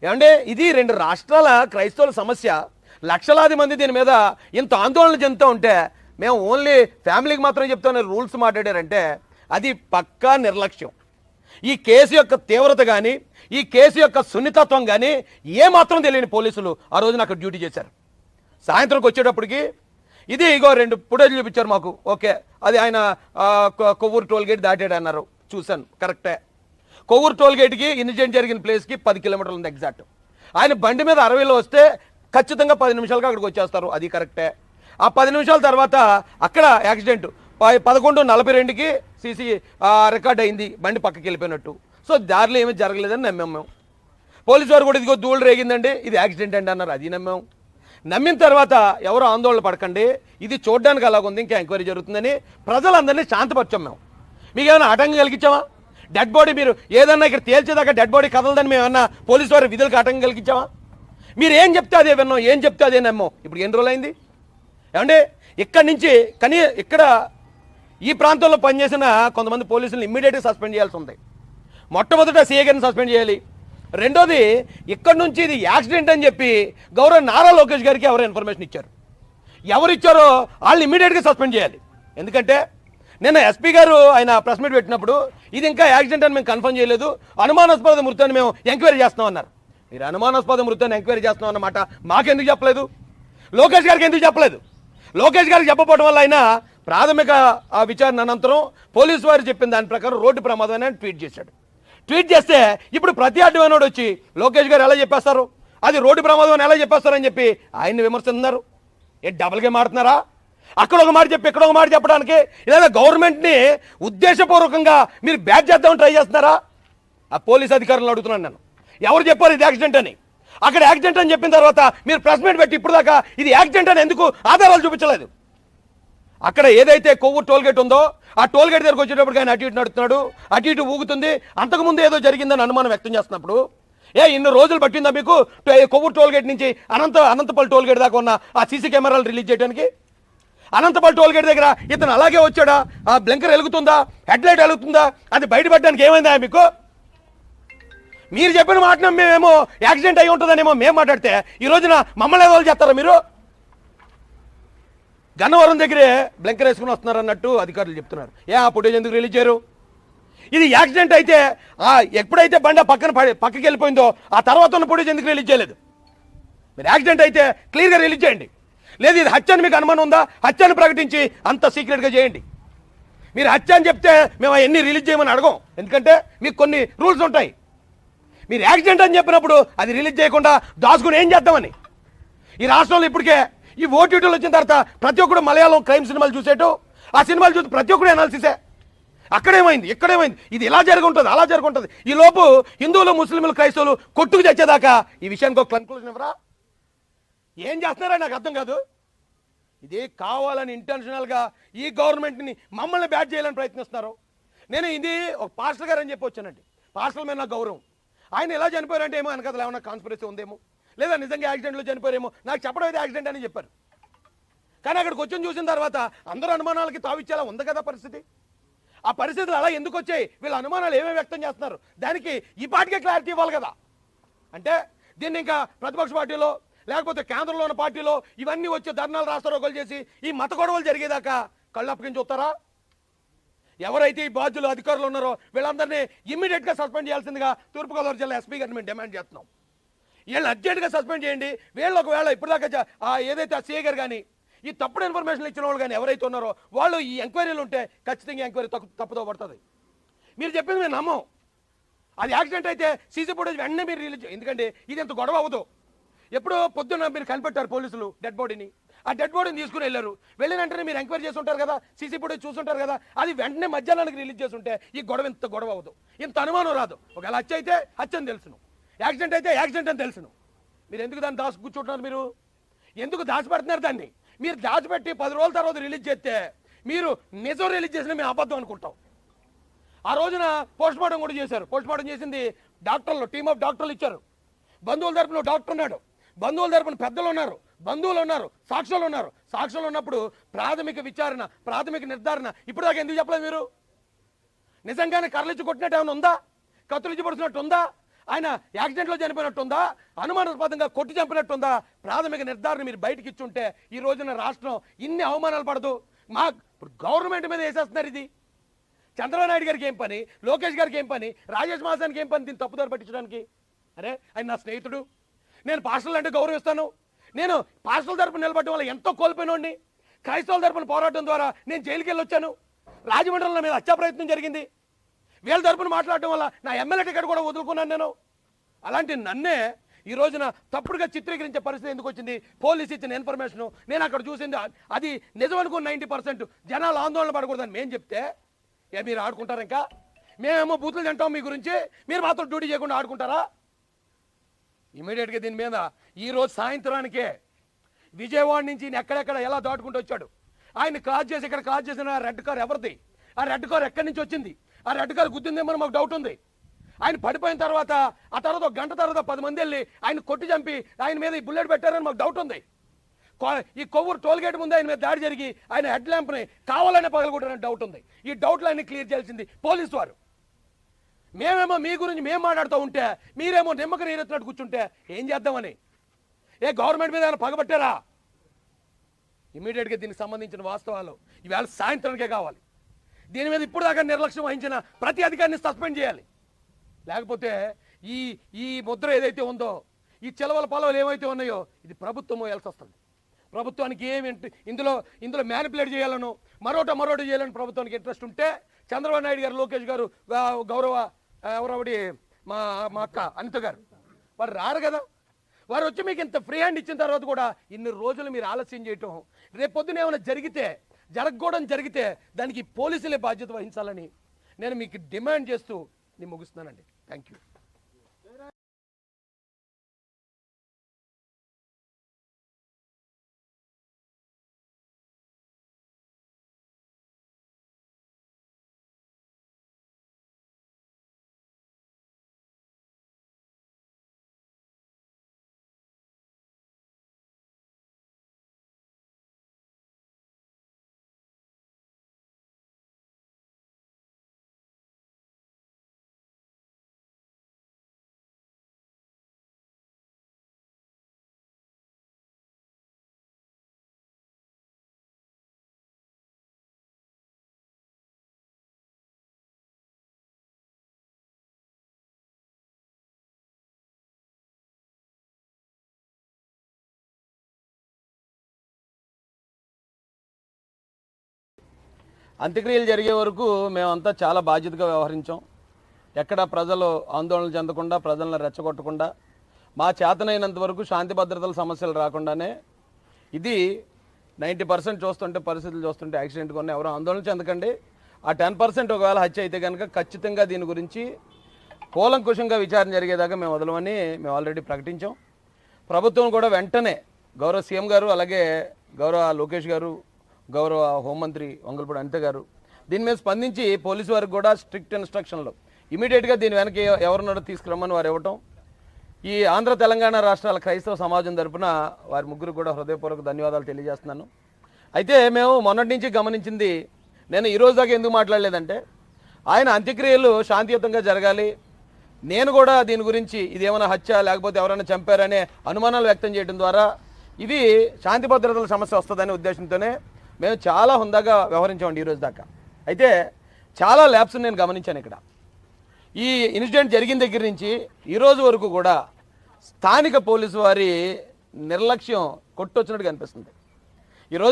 ఏమంటే ఇది 2 రాష్ట్రాల క్రైస్తవుల సమస్య. లక్షలాది మంది దీని మీద ఇంత ఆందోళన చెందుతూ ఉంటే మేము ఓన్లీ ఫ్యామిలీకి మాత్రం చెప్తాను రూల్స్ మాట్లాడారంటే అది పక్కా నిర్లక్ష్యం. ఈ కేసు యొక్క తీవ్రత కానీ ఈ కేసు యొక్క సున్నితత్వం కానీ ఏమాత్రం తెలియని పోలీసులు ఆ రోజున అక్కడ డ్యూటీ చేశారు. సాయంత్రంకి వచ్చేటప్పటికి ఇది ఇగో 2 ఫుటేజ్ చూపించారు మాకు. ఓకే, అది ఆయన కొవ్వూరు టోల్గేట్ దాటాడు అన్నారు. చూశాను, కరెక్టే. కొవ్వూరు టోల్గేట్కి ఇన్సిడెంట్ జరిగిన ప్లేస్కి 10 కిలోమీటర్లు ఉంది ఎగ్జాక్ట్. ఆయన బండి మీద 60లో వస్తే ఖచ్చితంగా 10 నిమిషాలుగా అక్కడికి వచ్చేస్తారు, అది కరెక్టే. ఆ 10 నిమిషాల తర్వాత అక్కడ యాక్సిడెంట్ 11:42కి సీసీ రికార్డ్ అయింది, బండి పక్కకి వెళ్ళిపోయినట్టు. సో దారిలో ఏమీ జరగలేదని నమ్మాం మేము. పోలీసు వారు కూడా ఇదిగో ధూళి రేగిందండి, ఇది యాక్సిడెంట్ అండి అన్నారు, అది నమ్మాం. నమ్మిన తర్వాత ఎవరో ఆందోళన పడకండి, ఇది చూడడానికి అలాగుంది, ఇంకా ఎంక్వైరీ జరుగుతుందని ప్రజలందరినీ శాంతపరిచాం మేము. మీకు ఏమైనా ఆటంకం కలిగించామా? డెడ్ బాడీ మీరు ఏదన్నా ఇక్కడ తేల్చేదాకా డెడ్ బాడీ కదలదని మేము ఏమన్నా పోలీసు వారి విధులకు ఆటంకం కలిగించామా? మీరు ఏం చెప్తే అదే విన్నాం, ఏం చెప్తే అదే నమ్మాం. ఇప్పుడు ఎన్ని రోజులు అయింది ఏమంటే? ఇక్కడి నుంచి ఇక్కడ ఈ ప్రాంతంలో పనిచేసిన కొంతమంది పోలీసులను ఇమ్మీడియట్గా సస్పెండ్ చేయాల్సి ఉంది. మొట్టమొదట సీఏ గారిని సస్పెండ్ చేయాలి. రెండోది ఇక్కడ నుంచి ఇది యాక్సిడెంట్ అని చెప్పి గౌరవ నారా లోకేష్ గారికి ఎవరు ఇన్ఫర్మేషన్ ఇచ్చారు, ఎవరు ఇచ్చారో వాళ్ళు ఇమ్మీడియట్గా సస్పెండ్ చేయాలి. ఎందుకంటే నిన్న ఎస్పీ గారు ఆయన ప్రెస్ మీట్ పెట్టినప్పుడు ఇది ఇంకా యాక్సిడెంట్ అని మేము కన్ఫర్మ్ చేయలేదు, అనుమానాస్పద మృతాన్ని మేము ఎంక్వైరీ చేస్తాం అన్నారు. మీరు అనుమానాస్పద మృతాన్ని ఎంక్వైరీ చేస్తాం అన్నమాట మాకెందుకు చెప్పలేదు? లోకేష్ గారికి ఎందుకు చెప్పలేదు? లోకేష్ గారికి చెప్పకపోవడం వల్ల ఆయన ప్రాథమిక విచారణ అనంతరం పోలీసు వారు చెప్పిన దాని ప్రకారం రోడ్డు ప్రమాదం అని ట్వీట్ చేశాడు. ట్వీట్ చేస్తే ఇప్పుడు ప్రతి అడ్డమైనోడు వచ్చి లోకేష్ గారు ఎలా చెప్పేస్తారు, అది రోడ్డు ప్రమాదం అని ఎలా చెప్పేస్తారని చెప్పి ఆయన్ని విమర్శిస్తున్నారు. డబుల్ గేమ్ ఆడుతున్నారా? అక్కడ ఒక మాట చెప్పి ఇక్కడ ఒక మాట చెప్పడానికి లేదా గవర్నమెంట్ని ఉద్దేశపూర్వకంగా మీరు బ్యాట్ చేద్దామని ట్రై చేస్తున్నారా? ఆ పోలీస్ అధికారులను అడుగుతున్నాను నేను, ఎవరు చెప్పారు ఇది యాక్సిడెంట్ అని? అక్కడ యాక్సిడెంట్ అని చెప్పిన తర్వాత మీరు ప్రెస్ మీట్ పెట్టి ఇప్పుడు దాకా ఇది యాక్సిడెంట్ అని ఎందుకు ఆధారాలు చూపించలేదు? అక్కడ ఏదైతే కొవ్వూరు టోల్గేట్ ఉందో ఆ టోల్గేట్ దగ్గరకు వచ్చేటప్పుడు ఆయన అటు ఇటు నడుస్తున్నాడు, అటు ఇటు ఊగుతుంది. అంతకుముందు ఏదో జరిగిందని అనుమానం వ్యక్తం చేస్తున్నప్పుడు ఇన్ని రోజులు పట్టిందా మీకు కొవ్వూరు టోల్గేట్ నుంచి అనంతపల్లి టోల్గేట్ దాకా ఉన్న ఆ సీసీ కెమెరాలు రిలీజ్ చేయడానికి? అనంతపల్లి టోల్గేట్ దగ్గర ఇతను అలాగే వచ్చాడా? ఆ బ్లింకర్ వెలుగుతుందా, హెడ్లైట్ వెలుగుతుందా, అది బయటపడడానికి ఏమైందా మీకు? మీరు చెప్పిన మాట మేమేమో యాక్సిడెంట్ అయి ఉంటుందనేమో మేము మాట్లాడితే ఈ రోజున మమ్మల్ని ఏదో చేస్తారా మీరు? గన్నవరం దగ్గరే బ్లింకర్ వేసుకుని వస్తున్నారు అన్నట్టు అధికారులు చెప్తున్నారు. ఆ ఫుటేజ్ ఎందుకు రిలీజ్ చేయరు? ఇది యాక్సిడెంట్ అయితే ఎప్పుడైతే బండి పక్కకి వెళ్ళిపోయిందో ఆ తర్వాత ఉన్న ఫుటేజ్ ఎందుకు రిలీజ్ చేయలేదు? మీరు యాక్సిడెంట్ అయితే క్లియర్గా రిలీజ్ చేయండి. లేదు ఇది హత్య అని మీకు అనుమానం ఉందా, హత్యను ప్రకటించి అంత సీక్రెట్గా చేయండి. మీరు హత్య అని చెప్తే మేము అవన్నీ రిలీజ్ చేయమని అడగం, ఎందుకంటే మీకు కొన్ని రూల్స్ ఉంటాయి. మీరు యాక్సిడెంట్ అని చెప్పినప్పుడు అది రిలీజ్ చేయకుండా దాచుకుని ఏం చేద్దామని? ఈ రాష్ట్రంలో ఇప్పటికే ఈ ఓటీటీలు వచ్చిన తర్వాత ప్రతి ఒక్కరు మలయాళం క్రైమ్ సినిమాలు చూసేటో ఆ సినిమాలు చూసి ప్రతి ఒక్కరు అనాలిసిసే. అక్కడేమైంది ఇక్కడేమైంది, ఇది ఇలా జరుగుంటుంది అలా జరుగుంటుంది. ఈ లోపు హిందువులు ముస్లింలు క్రైస్తవులు కొట్టుకు తెచ్చేదాకా ఈ విషయానికి ఒక కన్క్లూజన్ ఇవ్వరా? ఏం చేస్తున్నారా నాకు అర్థం కాదు. ఇది కావాలని ఇంటెన్షనల్గా ఈ గవర్నమెంట్ని మమ్మల్ని బ్యాట్ చేయాలని ప్రయత్నిస్తున్నారు. నేను ఇది ఒక పాస్టర్ గారు అని చెప్పి వచ్చానండి. పాస్టర్ మీద నాకు గౌరవం. ఆయన ఎలా చనిపోయారంటే ఏమో వెనకాల ఏమన్నా కాన్స్పిరసీ ఉందేమో, లేదా నిజంగా యాక్సిడెంట్లో చనిపోయారేమో. నాకు చెప్పడం అయితే యాక్సిడెంట్ అని చెప్పారు, కానీ అక్కడికి వచ్చి చూసిన తర్వాత అందరూ అనుమానాలకి తావిచ్చేలా ఉంది కదా పరిస్థితి. ఆ పరిస్థితులు అలా ఎందుకు వచ్చాయి, వీళ్ళ అనుమానాలు ఏమేమి వ్యక్తం చేస్తున్నారు, దానికి ఈ పార్టీకే క్లారిటీ ఇవ్వాలి కదా. అంటే దీన్ని ఇంకా ప్రతిపక్ష పార్టీలో లేకపోతే కేంద్రంలో ఉన్న పార్టీలో ఇవన్నీ వచ్చి ధర్నాలు రాస్తారోకలు చేసి ఈ మత గొడవలు జరిగేదాకా కళ్ళు అప్పగించి చూస్తారా? ఎవరైతే ఈ బాధ్యులు అధికారులు ఉన్నారో వీళ్ళందరినీ ఇమ్మీడియట్గా సస్పెండ్ చేయాల్సిందిగా తూర్పుగోదావరి జిల్లా ఎస్పీ గారిని మేము డిమాండ్ చేస్తున్నాం. వీళ్ళని అర్జెంట్గా సస్పెండ్ చేయండి. వీళ్ళు ఒకవేళ ఇప్పటిదాకా ఏదైతే ఆ సీఏ గారు కానీ ఈ తప్పుడు ఇన్ఫర్మేషన్ ఇచ్చిన వాళ్ళు కానీ ఎవరైతే ఉన్నారో వాళ్ళు ఈ ఎంక్వైరీలు ఉంటే ఖచ్చితంగా ఎంక్వైరీ తప్పుదో పడుతుంది. మీరు చెప్పింది మేము నమ్మం. అది యాక్సిడెంట్ అయితే సీసీ ఫుటేజ్ వెంటనే మీరు రిలీజ్, ఎందుకంటే ఇది ఎంత గొడవ అవ్వదు. ఎప్పుడో పొద్దున్న మీరు కనిపెట్టారు పోలీసులు డెడ్ బాడీని, ఆ డెడ్ బాడీని తీసుకుని వెళ్ళారు. వెళ్ళిన వెంటనే మీరు ఎంక్వైరీ చేసి ఉంటారు కదా, సీసీ ఫుటేజ్ చూసుంటారు కదా, అది వెంటనే మధ్యాహ్నానికి రిలీజ్ చేసి ఉంటే ఈ గొడవ ఇంత గొడవ అవ్వదు, ఇంత అనుమానం రాదు. ఒకవేళ హత్య అయితే హత్య అని తెలుసును, యాక్సిడెంట్ అయితే యాక్సిడెంట్ అని తెలుసును. మీరు ఎందుకు దాన్ని దాచి కూర్చుంటున్నారు? మీరు ఎందుకు దాచిపెడుతున్నారు దాన్ని? మీరు దాచిపెట్టి 10 రోజుల తర్వాత రిలీజ్ చేస్తే మీరు నిజం రిలీజ్ చేసిన మేము అబద్ధం అనుకుంటాం. ఆ రోజున పోస్ట్ మార్టం కూడా చేశారు. పోస్ట్ మార్టం చేసింది డాక్టర్లు, టీమ్ ఆఫ్ డాక్టర్లు ఇచ్చారు. బంధువుల తరపున డాక్టర్ ఉన్నాడు, బంధువుల తరపున పెద్దలు ఉన్నారు, బంధువులు ఉన్నారు, సాక్షులు ఉన్నారు. సాక్షులు ఉన్నప్పుడు ప్రాథమిక విచారణ, ప్రాథమిక నిర్ధారణ ఇప్పుడు దాకా ఎందుకు చెప్పలేదు మీరు? నిజంగానే కర్రలిచ్చి కొట్టినట్టు ఏమైనా ఉందా? కత్తులిచ్చి పడుతున్నట్టు ఉందా? ఆయన యాక్సిడెంట్లో చనిపోయినట్టుందా, అనుమానాస్పదంగా కొట్టి చంపినట్టుందా, ప్రాథమిక నిర్ధారణ మీరు బయటకి ఇచ్చుంటే ఈ రోజున రాష్ట్రం ఇన్ని అవమానాలు పడదు. మా గవర్నమెంట్ మీద వేసేస్తున్నారు. ఇది చంద్రబాబు నాయుడు గారికి ఏం పని, లోకేష్ గారికి ఏం పని, రాజేష్ మాసానికి ఏం పని దీన్ని తప్పుదారి పట్టించడానికి? అరే ఆయన నా స్నేహితుడు, నేను పాస్టర్లు అంటే గౌరవిస్తాను. నేను పాస్టర్ల తరపున నిలబడడం వల్ల ఎంతో కోల్పోయినోడిని. క్రైస్తవుల తరపున పోరాటం ద్వారా నేను జైలుకి వెళ్ళి వచ్చాను. రాజమండ్రిలో మీద హత్యా ప్రయత్నం జరిగింది. వీళ్ళ తరపున మాట్లాడటం వల్ల నా ఎమ్మెల్యే టికెట్ కూడా వదులుకున్నాను నేను. అలాంటి నన్నే ఈ రోజున తప్పుడుగా చిత్రీకరించే పరిస్థితి ఎందుకు వచ్చింది? పోలీసు ఇచ్చిన ఇన్ఫర్మేషన్ నేను అక్కడ చూసింది అది నిజం అనుకుని 90% జనాలు ఆందోళన పడకూడదని మేము చెప్తే మీరు ఆడుకుంటారు. ఇంకా మేమేమో బూతులు తింటాం మీ గురించి, మీరు మాత్రం డ్యూటీ చేయకుండా ఆడుకుంటారా? ఇమీడియట్గా దీని మీద ఈరోజు సాయంత్రానికే విజయవాడ నుంచి ఎక్కడెక్కడ ఎలా దాటుకుంటూ వచ్చాడు, ఆయన క్రాస్ చేసి ఇక్కడ క్రాస్ చేసిన రెడ్ కార్ ఎవరిది, ఆ రెడ్ కార్ ఎక్కడి నుంచి వచ్చింది, ఆ రెడ్ కార్ గుద్దిందేమో మాకు డౌట్ ఉంది. ఆయన పడిపోయిన తర్వాత ఆ తర్వాత ఒక గంట తర్వాత 10 మంది వెళ్ళి ఆయన కొట్టి చంపి ఆయన మీద ఈ బుల్లెట్ పెట్టారని మాకు డౌట్ ఉంది. ఈ కొవ్వూరు టోల్గేట్ ముందు ఆయన మీద దాడి జరిగి ఆయన హెడ్ ల్యాంప్ని కావాలనే పగలగొట్టారని డౌట్ ఉంది. ఈ డౌట్లన్నీ క్లియర్ చేయాల్సింది పోలీసు వారు. మేమేమో మీ గురించి మేము మాట్లాడుతూ ఉంటే మీరేమో నిమ్మక నీరెత్తినట్టు కూర్చుంటే ఏం చేద్దామని? ఏ గవర్నమెంట్ మీద ఏమైనా పగబట్టారా? ఇమీడియట్గా దీనికి సంబంధించిన వాస్తవాలు ఈవేళ సాయంత్రానికే కావాలి. దీని మీద ఇప్పుడు దాకా నిర్లక్ష్యం వహించిన ప్రతి అధికారిని సస్పెండ్ చేయాలి. లేకపోతే ఈ ఈ ముద్ర ఏదైతే ఉందో, ఈ చిలవల పొలవలు ఏవైతే ఉన్నాయో ఇది ప్రభుత్వం మోయాల్సి వస్తుంది. ప్రభుత్వానికి ఏమిటి ఇందులో మ్యానిపులేట్ చేయాలను, మరోటి చేయాలని ప్రభుత్వానికి ఇంట్రెస్ట్ ఉంటే చంద్రబాబు నాయుడు గారు, లోకేష్ గారు, గౌరవ ఎవరొకటి మా అక్క అనిత గారు వారు రారు కదా. వారు వచ్చి మీకు ఇంత ఫ్రీ హ్యాండ్ ఇచ్చిన తర్వాత కూడా ఇన్ని రోజులు మీరు ఆలస్యం చేయటం, రేపొద్దున ఏమైనా జరగకూడదు జరిగితే దానికి పోలీసులే బాధ్యత వహించాలని నేను మీకు డిమాండ్ చేస్తూ నేను ముగిస్తున్నానండి. Thank you. అంత్యక్రియలు జరిగే వరకు మేమంతా చాలా బాధ్యతగా వ్యవహరించాం. ఎక్కడ ప్రజలు ఆందోళన చెందకుండా, ప్రజలను రెచ్చగొట్టకుండా, మా చేతనైనంత వరకు శాంతి భద్రతల సమస్యలు రాకుండానే ఇది 90% చూస్తుంటే పరిస్థితులు చూస్తుంటే యాక్సిడెంట్ కొన్ని ఎవరు ఆందోళన చెందకండి. ఆ 10% ఒకవేళ హత్య అయితే కనుక ఖచ్చితంగా దీని గురించి కూలంకుషంగా విచారణ జరిగేదాకా మేము వదలమని మేము ఆల్రెడీ ప్రకటించాం. ప్రభుత్వం కూడా వెంటనే గౌరవ సీఎం గారు, అలాగే గౌరవ లోకేష్ గారు, గౌరవ హోంమంత్రి వంగలపూడి అనిత గారు దీని మీద స్పందించి పోలీసు వారికి కూడా స్ట్రిక్ట్ ఇన్స్ట్రక్షన్లు ఇమీడియట్గా దీని వెనక ఎవరున్నారో తీసుకురమ్మని వారు ఇవ్వటం. ఈ ఆంధ్ర తెలంగాణ రాష్ట్రాల క్రైస్తవ సమాజం తరపున వారి ముగ్గురు కూడా హృదయపూర్వక ధన్యవాదాలు తెలియజేస్తున్నాను. అయితే మేము మొన్నటి నుంచి గమనించింది, నేను ఈరోజు దాకా ఎందుకు మాట్లాడలేదంటే ఆయన అంత్యక్రియలు శాంతియుతంగా జరగాలి, నేను కూడా దీని గురించి ఇది ఏమైనా హత్య లేకపోతే ఎవరైనా చంపారనే అనుమానాలు వ్యక్తం చేయడం ద్వారా ఇది శాంతి భద్రతల సమస్య వస్తుందనే ఉద్దేశంతోనే మేము చాలా హుందాగా వ్యవహరించామండి ఈరోజు దాకా. అయితే చాలా ల్యాబ్స్ నేను గమనించాను ఇక్కడ. ఈ ఇన్సిడెంట్ జరిగిన దగ్గర నుంచి ఈరోజు వరకు కూడా స్థానిక పోలీసు వారి నిర్లక్ష్యం కొట్టొచ్చినట్టుగా అనిపిస్తుంది. ఈరోజు